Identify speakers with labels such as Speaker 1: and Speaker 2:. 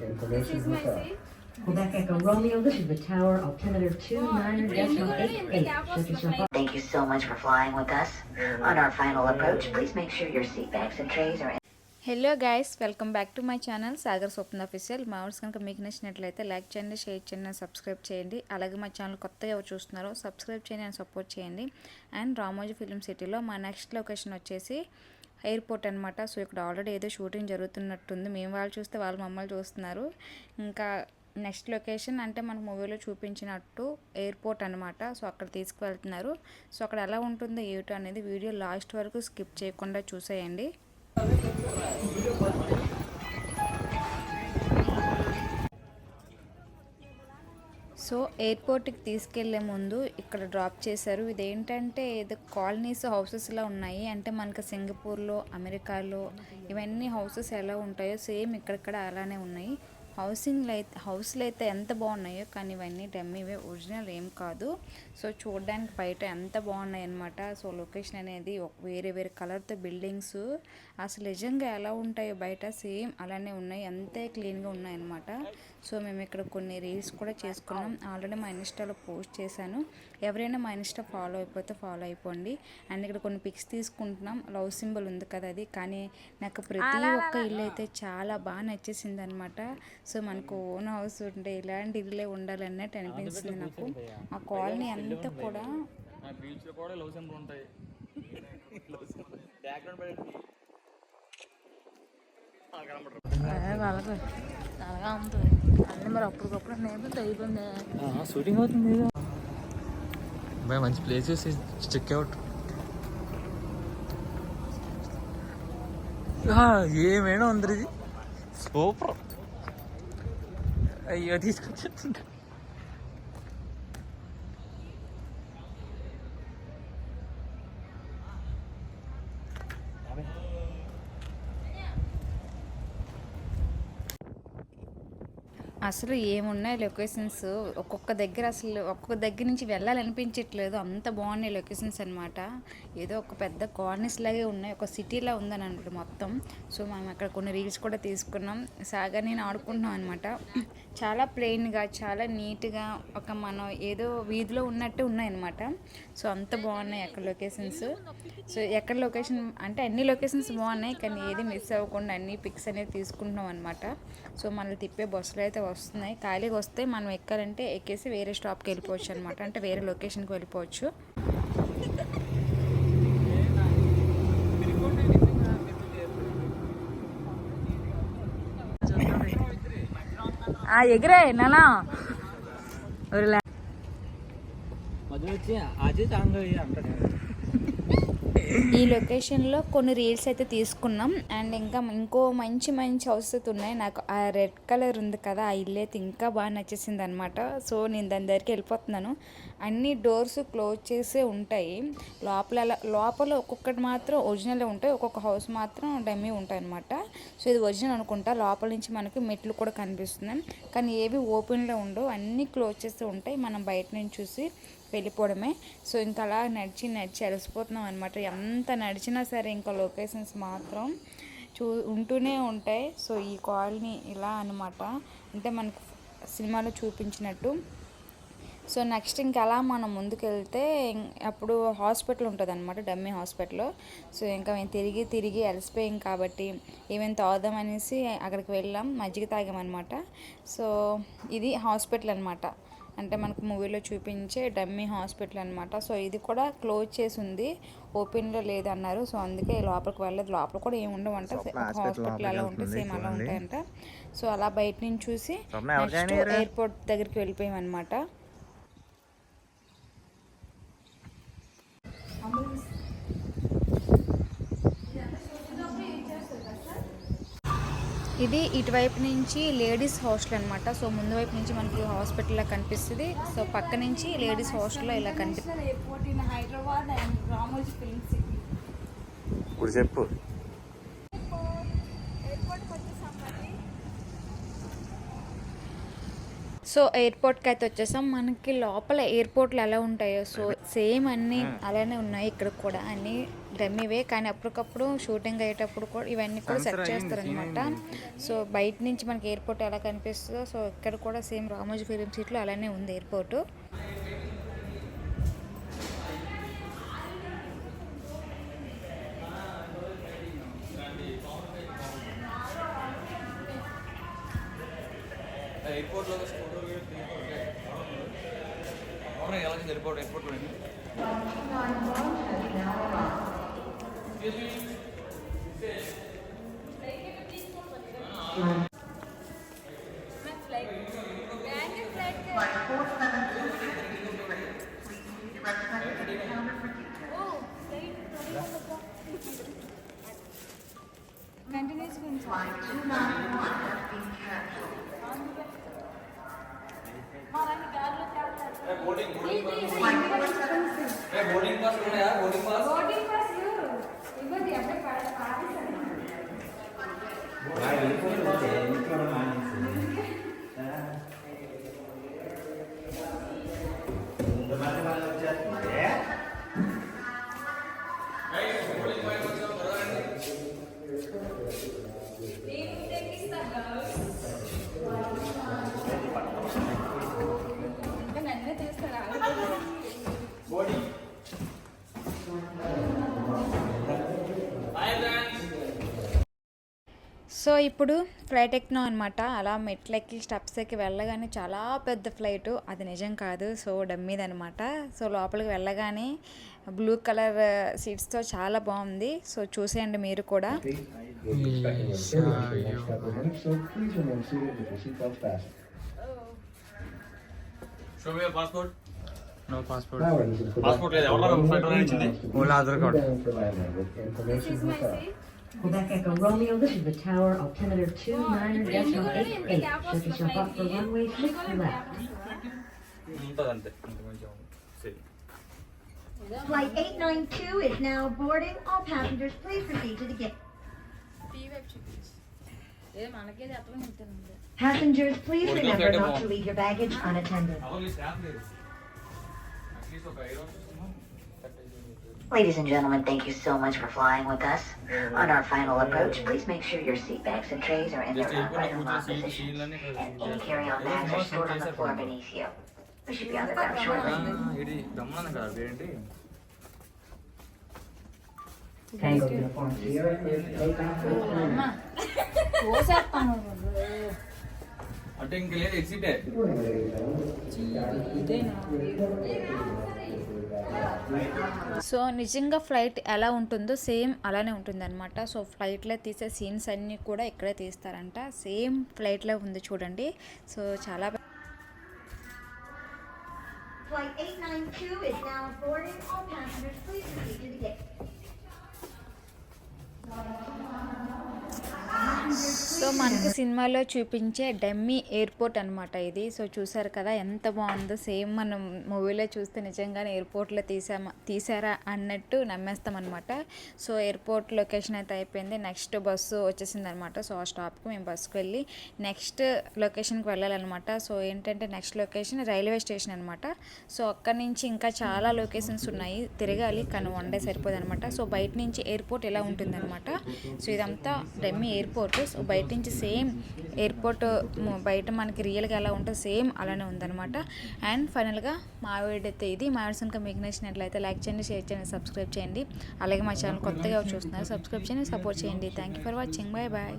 Speaker 1: Information hotel. Quebec Echo Romeo, this is the tower, altimeter 29.88. Shut yourself up.
Speaker 2: Thank you so much for flying with us. On our final approach, please make sure your seat bags and trays are in.
Speaker 3: Hello guys, welcome back to my channel Sagar Swapna official. మా words కనుక మీకు నచ్చినట్లయితే like చేయండి, share చేయండి, subscribe చేయండి. అలాగే మా channel కొత్తగా ఎవరు చూస్తున్నారో సబ్స్క్రైబ్ చేయండి అండ్ సపోర్ట్ చేయండి. అండ్ రామోజీ ఫిలిం సిటీలో మా నెక్స్ట్ లొకేషన్ వచ్చేసి ఎయిర్పోర్ట్ అనమాట. సో ఇక్కడ ఆల్రెడీ ఏదో షూటింగ్ జరుగుతున్నట్టుంది. మేము వాళ్ళు చూస్తే వాళ్ళు మమ్మల్ని చూస్తున్నారు. ఇంకా నెక్స్ట్ లొకేషన్ అంటే మనకు మూవీలో చూపించినట్టు ఎయిర్పోర్ట్ అనమాట. సో అక్కడ తీసుకువెళ్తున్నారు. సో అక్కడ ఎలా ఉంటుందో ఏటో అనేది వీడియో లాస్ట్ వరకు స్కిప్ చేయకుండా చూసేయండి. సో ఎయిర్పోర్ట్కి తీసుకెళ్లే ముందు ఇక్కడ డ్రాప్ చేశారు. ఇదేంటంటే ఏదో కాలనీస్ హౌసెస్లా ఉన్నాయి. అంటే మనకు సింగపూర్లో, అమెరికాలో ఇవన్నీ హౌసెస్ ఎలా ఉంటాయో సేమ్ ఇక్కడక్కడ అలానే ఉన్నాయి. హౌస్లు అయితే ఎంత బాగున్నాయో, కానీ ఇవన్నీ డమ్మీవే, ఒరిజినల్ ఏం కాదు. సో చూడడానికి బయట ఎంత బాగున్నాయి అనమాట. సో లొకేషన్ అనేది వేరే వేరే కలర్తో బిల్డింగ్స్ అసలు నిజంగా ఎలా ఉంటాయో బయట సేమ్ అలానే ఉన్నాయి, అంతే క్లీన్గా ఉన్నాయి అనమాట. సో మేము ఇక్కడ కొన్ని రీల్స్ కూడా చేసుకున్నాం. ఆల్రెడీ మా ఇన్స్టాలో పోస్ట్ చేశాను. ఎవరైనా మా ఇన్స్టా ఫాలో అయిపోతే ఫాలో అయిపోండి. అండ్ ఇక్కడ కొన్ని పిక్స్ తీసుకుంటున్నాం. లవ్ సింబల్ ఉంది కదా అది, కానీ నాకు ప్రతి ఒక్క ఇల్లు అయితే చాలా బాగా నచ్చేసింది అనమాట. సో మనకు ఓన్ హౌస్ ఉంటే ఇలాంటి ఇల్లే ఉండాలన్నట్టు అనిపించింది నాకు. ఆ కాలనీ అంతా కూడా మరి అప్పటికప్పుడు అయిపోయింది.
Speaker 4: షూటింగ్ అవుతుంది. మంచి ప్లేసెస్ చెక్అవుట్. ఏమేనో అందరిది సూపర్. అయ్యో తీసుకొచ్చేస్తుంటా.
Speaker 3: అసలు ఏమున్నాయి లొకేషన్స్, ఒక్కొక్క దగ్గర నుంచి వెళ్ళాలనిపించట్లేదు, అంత బాగున్నాయి లొకేషన్స్ అనమాట. ఏదో ఒక పెద్ద కార్నర్స్ లాగే ఉన్నాయి, ఒక సిటీలా ఉందని అనమాట మొత్తం. సో మేము అక్కడ కొన్ని రీల్స్ కూడా తీసుకున్నాం. సాగర్ నేను ఆడుకుంటున్నాం అనమాట. చాలా ప్లెయిన్గా, చాలా నీట్గా, ఒక మనం ఏదో వీధిలో ఉన్నట్టు ఉన్నాయన్నమాట. సో అంత బాగున్నాయి అక్కడ లొకేషన్స్. సో ఎక్కడ లొకేషన్ అంటే అన్ని లొకేషన్స్ బాగున్నాయి, కానీ ఏది మిస్ అవ్వకుండా అన్ని పిక్స్ అనేది తీసుకుంటున్నాం అనమాట. సో మనల్ని తిప్పే బస్సులు అయితే వస్తున్నాయి. ఖాళీగా వస్తే మనం ఎక్కాలంటే ఎక్కేసి వేరే స్టాప్కి వెళ్ళిపోవచ్చు అనమాట. అంటే వేరే లొకేషన్కి వెళ్ళిపోవచ్చు. ఎగిరే నానా ఈ లొకేషన్లో కొన్ని రీల్స్ అయితే తీసుకున్నాం. అండ్ ఇంకా ఇంకో మంచి హౌసెస్ అయితే ఉన్నాయి. నాకు ఆ రెడ్ కలర్ ఉంది కదా, ఆ ఇల్లు అయితే ఇంకా బాగా నచ్చేసింది అనమాట. సో నేను దాని దగ్గరికి వెళ్ళిపోతున్నాను. అన్ని డోర్స్ క్లోజ్ చేసే ఉంటాయి. లోపల ఒక్కొక్కటి మాత్రం ఒరిజినల్ ఉంటాయి, ఒక్కొక్క హౌస్ మాత్రం డమ్మీ ఉంటాయి అనమాట. సో ఇది ఒరిజినల్ అనుకుంటా. లోపల నుంచి మనకి మెట్లు కూడా కనిపిస్తున్నాయి, కానీ ఏవి ఓపెన్లో ఉండవు, అన్నీ క్లోజ్ చేస్తూ ఉంటాయి. మనం బయట నుంచి చూసి వెళ్ళిపోవడమే. సో ఇంకా అలా నడిచి అలసిపోతున్నాం అనమాట. ఎంత నడిచినా సరే ఇంకా లొకేషన్స్ మాత్రం ఉంటూనే ఉంటాయి. సో ఈ కాలనీ ఇలా అనమాట, అంటే మనకు సినిమాలో చూపించినట్టు. సో నెక్స్ట్ ఇంకా అలా మనం ముందుకు వెళ్తే అప్పుడు హాస్పిటల్ ఉంటుంది అనమాట, డమ్మీ హాస్పిటల్. సో ఇంకా మేము తిరిగి అలసిపోయాం కాబట్టి ఏమైనా తాగుదామనేసి అక్కడికి వెళ్ళాం. మజ్జిగ తాగామన్నమాట. సో ఇది హాస్పిటల్ అనమాట, అంటే మనకు మూవీలో చూపించే డమ్మీ హాస్పిటల్ అనమాట. సో ఇది కూడా క్లోజ్ చేసి ఉంది, ఓపెన్లో లేదన్నారు. సో అందుకే లోపలికి వెళ్ళలేదు. లోపల కూడా ఏమి ఉండవంట, హాస్పిటల్ అలా ఉంటాయి, సేమ్ అలా ఉంటాయంట. సో అలా బయట నుంచి చూసి నెక్స్ట్ ఎయిర్పోర్ట్ దగ్గరికి వెళ్ళిపోయాం అనమాట. ఇది ఇటువైపు నుంచి లేడీస్ హాస్టల్ అనమాట. సో ముందు వైపు నుంచి మనకి హాస్పిటల్ లా కనిపిస్తుంది. సో పక్క నుంచి లేడీస్ హాస్టల్లో ఇలా కనిపిస్తుంది. Airport in Hyderabad and Ramoji film city.
Speaker 4: ఇప్పుడు చెప్పు.
Speaker 3: సో ఎయిర్పోర్ట్కి అయితే వచ్చేసాం. మనకి లోపల ఎయిర్పోర్ట్లు ఎలా ఉంటాయో సో సేమ్ అన్నీ అలానే ఉన్నాయి ఇక్కడ కూడా. అన్నీ డమ్మీవే, కానీ అప్పటికప్పుడు షూటింగ్ అయ్యేటప్పుడు కూడా ఇవన్నీ కూడా సెట్ చేస్తారనమాట. సో బయట నుంచి మనకి ఎయిర్పోర్ట్ ఎలా కనిపిస్తుందో సో ఇక్కడ కూడా సేమ్ రామోజీ ఫిలిం సిటీలో అలానే ఉంది ఎయిర్పోర్టు.
Speaker 4: ఎయిర్పోర్ట్లో ఎయిర్పోర్ట్ ఎయిర్పోర్ట్ బోర్డింగ్ పాస్ ఉన్నాయా? బోర్డింగ్ పాస్
Speaker 3: సో ఇప్పుడు ఫ్లైట్ ఎక్కినాం అనమాట. అలా మెట్లెక్కి స్టెప్స్ ఎక్కి వెళ్ళగానే చాలా పెద్ద ఫ్లైట్, అది నిజం కాదు, సో డమ్మీది అనమాట. సో లోపలికి వెళ్ళగానే బ్లూ కలర్ సీట్స్తో చాలా బాగుంది. సో చూసేయండి మీరు కూడా.
Speaker 4: No passport. పాస్పోర్ట్ లేదు. ఎవరో ఫ్లైట్ ఇచ్చింది. Ola Aadhaar card.
Speaker 1: Quebec Echo Romeo, this is the tower, altimeter 29.88. Set yourself up for runway 6 left.
Speaker 4: ఉంటుంది అంతే, అంత మంచిగా ఉంది.
Speaker 5: Flight 892 is now boarding. All passengers, please proceed to the gate. Passengers, please remember not to leave your baggage unattended.
Speaker 2: Ladies and gentlemen, thank you so much for flying with us. On our final approach, please make sure your seat bags and trays are in their upright and locked positions, and any carry-on bags are stored on the floor beneath you. We should be on the ground shortly.
Speaker 4: ఇది దమ్మన కాదు ఏంటి?
Speaker 1: Tango uniform Sierra, clear to take off for the
Speaker 4: అంటే ఇంక లేదు, ఎగ్జిటే.
Speaker 3: So నిజంగా flight ఎలా ఉంటుందో same అలానే ఉంటుంది అనమాట. సో ఫ్లైట్లో తీసే సీన్స్ అన్నీ కూడా ఇక్కడే తీస్తారంట. సేమ్ ఫ్లైట్లో ఉంది చూడండి. సో చాలా
Speaker 5: Flight 892 is now boarding. All passengers, please proceed to the gate.
Speaker 3: So మనకి సినిమాలో చూపించే డమ్మీ ఎయిర్పోర్ట్ అనమాట ఇది. సో చూసారు కదా ఎంత బాగుందో. సేమ్ మనం మూవీలో చూస్తే నిజంగానే ఎయిర్పోర్ట్లో తీసారా అన్నట్టు నమ్మేస్తాం అనమాట. సో ఎయిర్పోర్ట్ లొకేషన్ అయితే అయిపోయింది. నెక్స్ట్ బస్సు వచ్చేసింది అనమాట. సో ఆ స్టాప్కి మేము బస్సుకు వెళ్ళి నెక్స్ట్ లొకేషన్కి వెళ్ళాలన్నమాట. సో ఏంటంటే నెక్స్ట్ లొకేషన్ రైల్వే స్టేషన్ అనమాట. సో అక్కడి నుంచి ఇంకా చాలా లొకేషన్స్ ఉన్నాయి, తిరగాలి, కానీ వన్ డే సరిపోదు అనమాట. సో బయట నుంచి ఎయిర్పోర్ట్ ఇలా ఉంటుంది అనమాట. సో ఇదంతా డమ్మీ ఎయిర్పోర్ట్. సో బయట నుంచి సేమ్ ఎయిర్పోర్ట్ బయట మనకి రియల్గా ఎలా ఉంటుందో సేమ్ అలానే ఉందన్నమాట. అండ్ ఫైనల్గా మా వీడియో అయితే ఇది. మా వీడియోస్ కనుక మీకు నచ్చినట్లయితే లైక్ చేయండి, షేర్ చేయండి, సబ్స్క్రైబ్ చేయండి. అలాగే మా ఛానల్ కొత్తగా చూస్తున్నారు, సబ్స్క్రైబ్ చేయండి, సపోర్ట్ చేయండి. Thank you for watching. Bye bye.